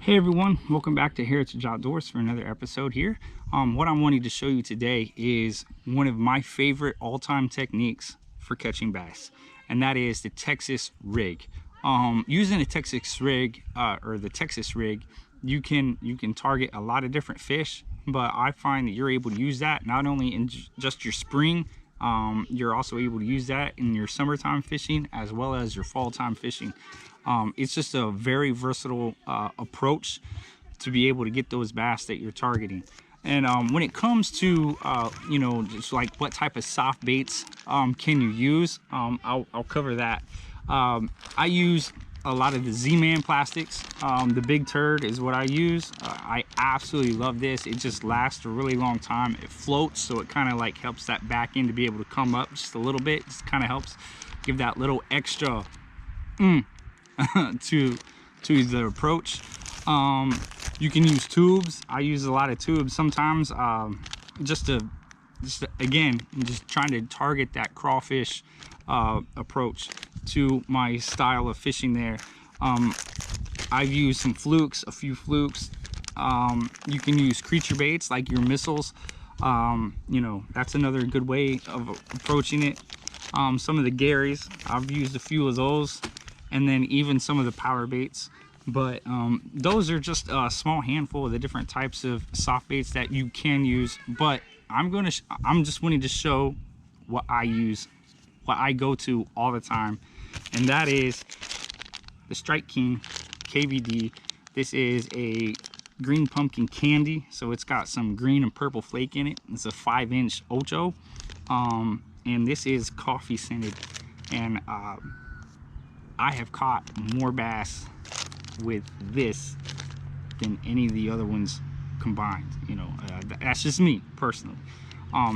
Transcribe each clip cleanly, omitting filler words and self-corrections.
Hey everyone, welcome back to Heritage Outdoors for another episode here. What I'm wanting to show you today is one of my favorite all-time techniques for catching bass, and that is the Texas rig. Using a Texas rig or the Texas rig, you can target a lot of different fish, but I find that you're able to use that not only in just your spring, you're also able to use that in your summertime fishing as well as your fall time fishing. It's just a very versatile approach to be able to get those bass that you're targeting. And when it comes to just like what type of soft baits can you use, I'll cover that. I use a lot of the Z-Man plastics. The Big Turd is what I use. I absolutely love this. It just lasts a really long time. It floats, so it kind of like helps that back end to be able to come up just a little bit. Just kind of helps give that little extra to the approach. You can use tubes. I use a lot of tubes sometimes, just again, just trying to target that crawfish approach to my style of fishing there. I've used some flukes, a few flukes. You can use creature baits like your missiles. That's another good way of approaching it. Some of the Garys, I've used a few of those, and then even some of the power baits. But those are just a small handful of the different types of soft baits that you can use. But I'm just wanting to show what I use, what I go to all the time, and that is the Strike King Kvd. This is a green pumpkin candy, so it's got some green and purple flake in it. It's a 5-inch ocho, and this is coffee scented, and I have caught more bass with this than any of the other ones combined. That's just me personally.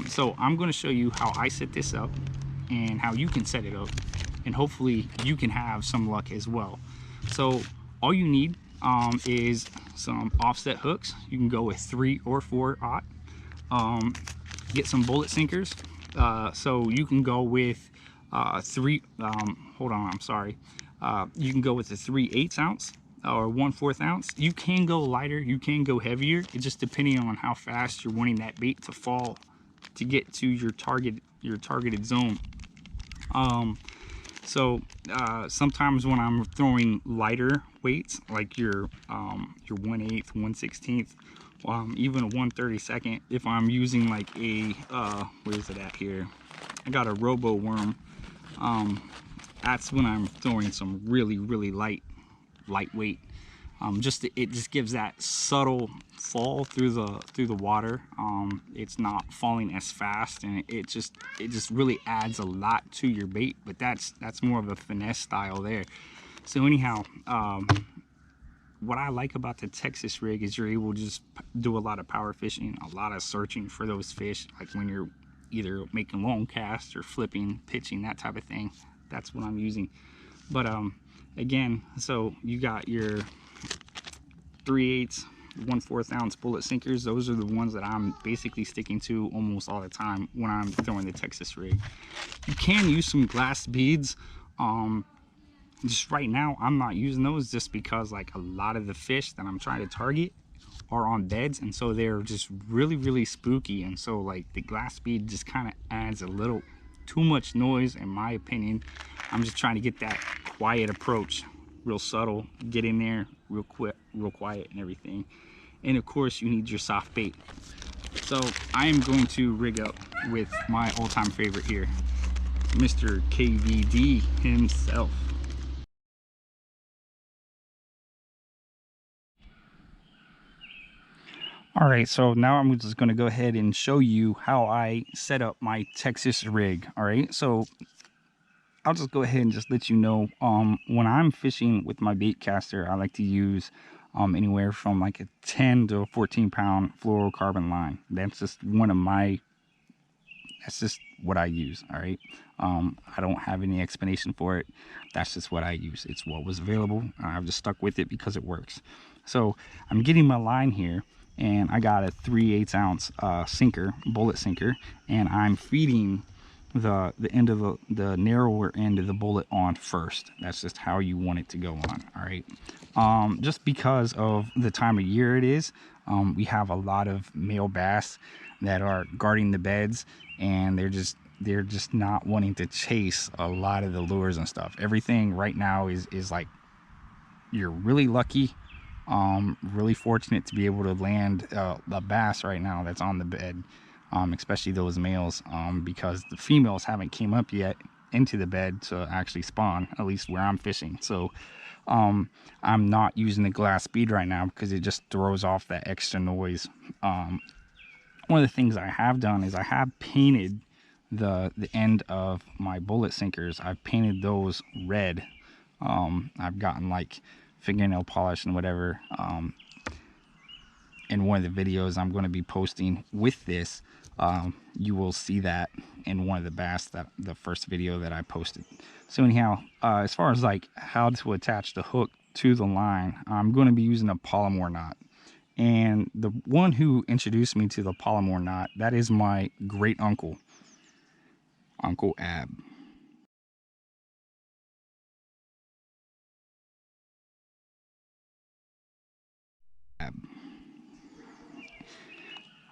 So I'm going to show you how I set this up and how you can set it up, and hopefully you can have some luck as well. So all you need is some offset hooks. You can go with 3 or 4/0. Get some bullet sinkers. So you can go with you can go with the 3/8 ounce or 1/4 ounce. You can go lighter, you can go heavier. It's just depending on how fast you're wanting that bait to fall to get to your targeted zone. Sometimes when I'm throwing lighter weights, like your 1/8, 1/16, even a 1/32, if I'm using like a where's it at here? I got a robo worm. That's when I'm throwing some really lightweight. It just gives that subtle fall through the water. It's not falling as fast, and it just really adds a lot to your bait. But that's more of a finesse style there. So anyhow, what I like about the Texas rig is you're able to just do a lot of power fishing, a lot of searching for those fish, like when you're either making long casts or flipping, pitching, that type of thing. That's what I'm using. But again, so you got your 3/8, 1/4 ounce bullet sinkers. Those are the ones that I'm basically sticking to almost all the time when I'm throwing the Texas rig. You can use some glass beads. Just right now I'm not using those, just because like a lot of the fish that I'm trying to target are on beds, and so they're just really spooky, and so like the glass bead just kind of adds a little too much noise in my opinion. I'm just trying to get that quiet approach, real subtle, get in there real quick, real quiet and everything. And of course you need your soft bait. So I am going to rig up with my all-time favorite here, Mr. Kvd himself. All right, so now I'm just going to go ahead and show you how I set up my Texas rig. All right, so I'll just go ahead and just let you know, when I'm fishing with my bait caster, I like to use anywhere from like a 10 to 14 pound fluorocarbon line. That's just what I use. All right, I don't have any explanation for it. That's just what I use. It's what was available. I've just stuck with it because it works. So I'm getting my line here, and I got a 3/8 ounce bullet sinker, and I'm feeding the end of the narrower end of the bullet on first. That's just how you want it to go on. All right. Just because of the time of year it is, we have a lot of male bass that are guarding the beds, and they're just not wanting to chase a lot of the lures and stuff. Everything right now is like, you're really lucky, really fortunate to be able to land a bass right now that's on the bed, especially those males, because the females haven't came up yet into the bed to actually spawn, at least where I'm fishing. So I'm not using the glass bead right now because it just throws off that extra noise. One of the things I have done is I have painted the end of my bullet sinkers. I've painted those red. I've gotten like fingernail polish and whatever. In one of the videos I'm going to be posting with this, you will see that in one of the bass, that the first video that I posted. So anyhow, as far as like how to attach the hook to the line, I'm going to be using a Palomar knot. And the one who introduced me to the Palomar knot, that is my great uncle, Uncle Ab.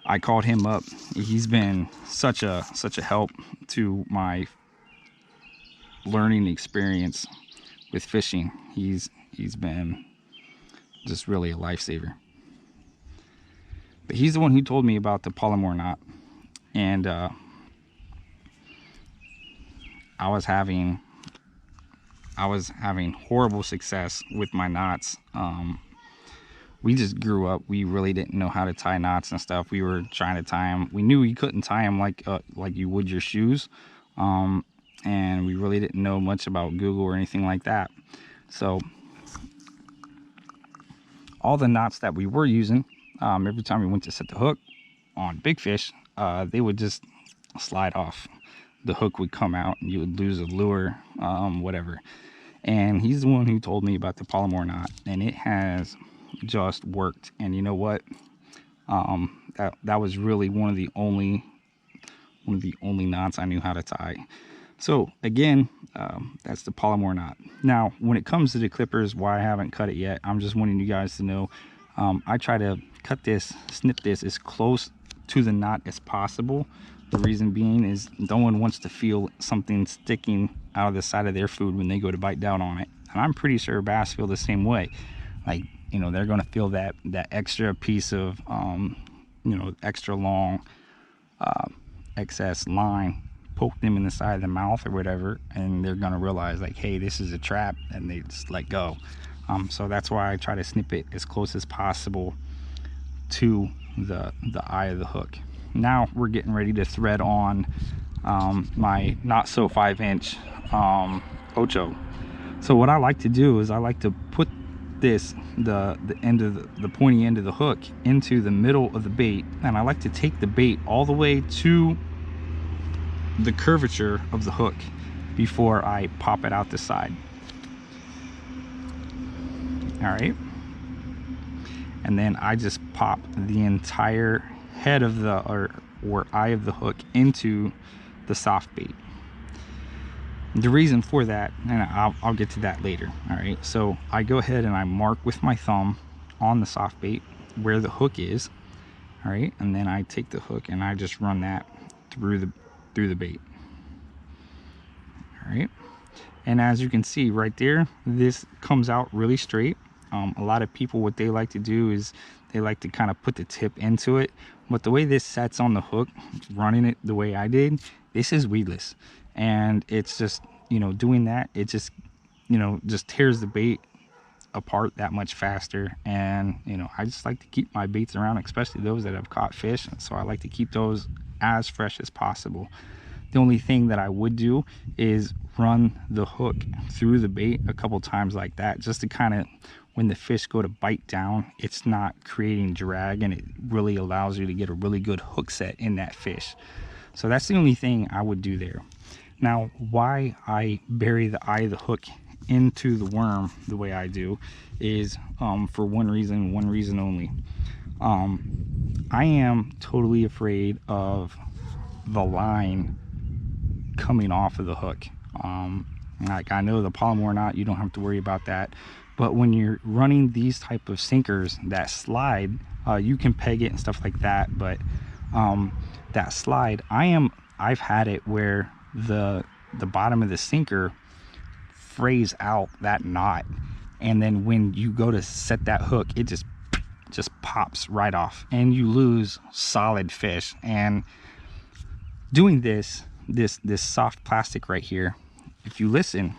I called him up. He's been such a help to my learning experience with fishing. He's been just really a lifesaver. But he's the one who told me about the Palomar knot, and I was having horrible success with my knots. We just grew up. We really didn't know how to tie knots and stuff. We were trying to tie them. We knew you couldn't tie them like you would your shoes, and we really didn't know much about Google or anything like that. So all the knots that we were using, every time we went to set the hook on big fish, they would just slide off. The hook would come out and you would lose a lure, whatever. And he's the one who told me about the Palomar knot, and it has just worked. And you know what, that was really one of the only knots I knew how to tie. So again, that's the Palomar knot. Now when it comes to the clippers, why I haven't cut it yet, I'm just wanting you guys to know, I try to snip this as close to the knot as possible. The reason being is no one wants to feel something sticking out of the side of their food when they go to bite down on it. And I'm pretty sure bass feel the same way. Like, you know, they're going to feel that extra piece of, you know, extra long excess line poke them in the side of the mouth or whatever, and they're going to realize like, hey, this is a trap, and they just let go. So that's why I try to snip it as close as possible to the eye of the hook. Now we're getting ready to thread on my not so 5-inch Ocho. So what I like to do is I like to put this, the end of the pointy end of the hook, into the middle of the bait, and I like to take the bait all the way to the curvature of the hook before I pop it out the side. All right, and then I just pop the entire head of the or eye of the hook into the soft bait. The reason for that, and I'll get to that later. All right, so I go ahead and I mark with my thumb on the soft bait where the hook is. All right, and then I take the hook and I just run that through the bait. All right, and as you can see right there, this comes out really straight. A lot of people, what they like to do is they like to kind of put the tip into it, but the way this sets on the hook, running it the way I did, this is weedless. And it's just, you know, doing that, it just, you know, just tears the bait apart that much faster. And, you know, I just like to keep my baits around, especially those that have caught fish, so I like to keep those as fresh as possible. The only thing that I would do is run the hook through the bait a couple times like that, just to kind of, when the fish go to bite down, it's not creating drag, and it really allows you to get a really good hook set in that fish. So that's the only thing I would do there. Now, why I bury the eye of the hook into the worm the way I do is for one reason only. I am totally afraid of the line coming off of the hook. Like I know the Palomar Knot, you don't have to worry about that, but when you're running these type of sinkers that slide, you can peg it and stuff like that, but that slide, I've had it where the bottom of the sinker frays out that knot, and then when you go to set that hook, it just pops right off and you lose solid fish. And doing this soft plastic right here, if you listen,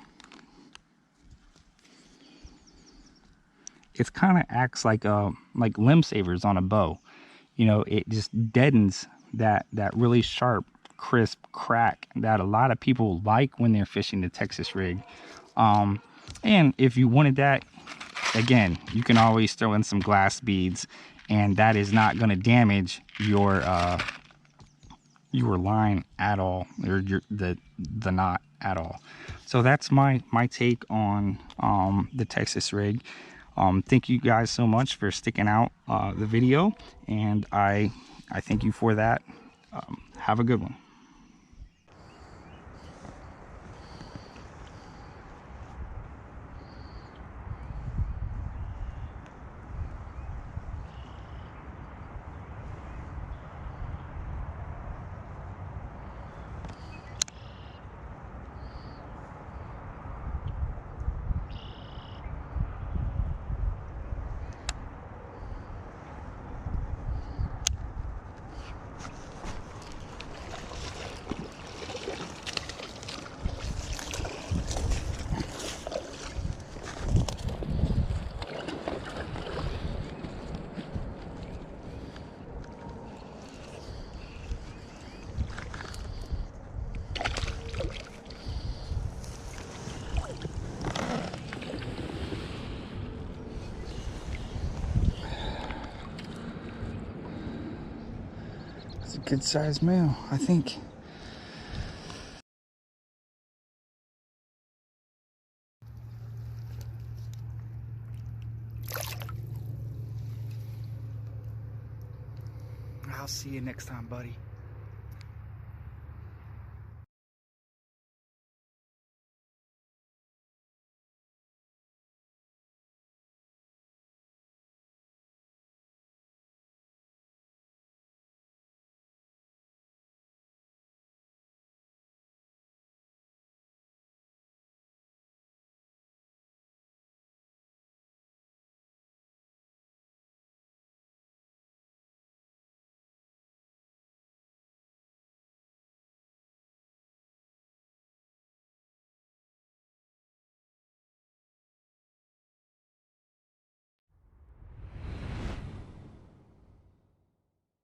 it's kind of acts like limb savers on a bow. You know, it just deadens that really sharp, crisp crack that a lot of people like when they're fishing the Texas rig. And if you wanted that, again, you can always throw in some glass beads, and that is not going to damage your line at all, or the knot at all. So that's my take on the Texas rig. Thank you guys so much for sticking out the video, and I thank you for that. Have a good one. It's a good sized male, I think. I'll see you next time, buddy.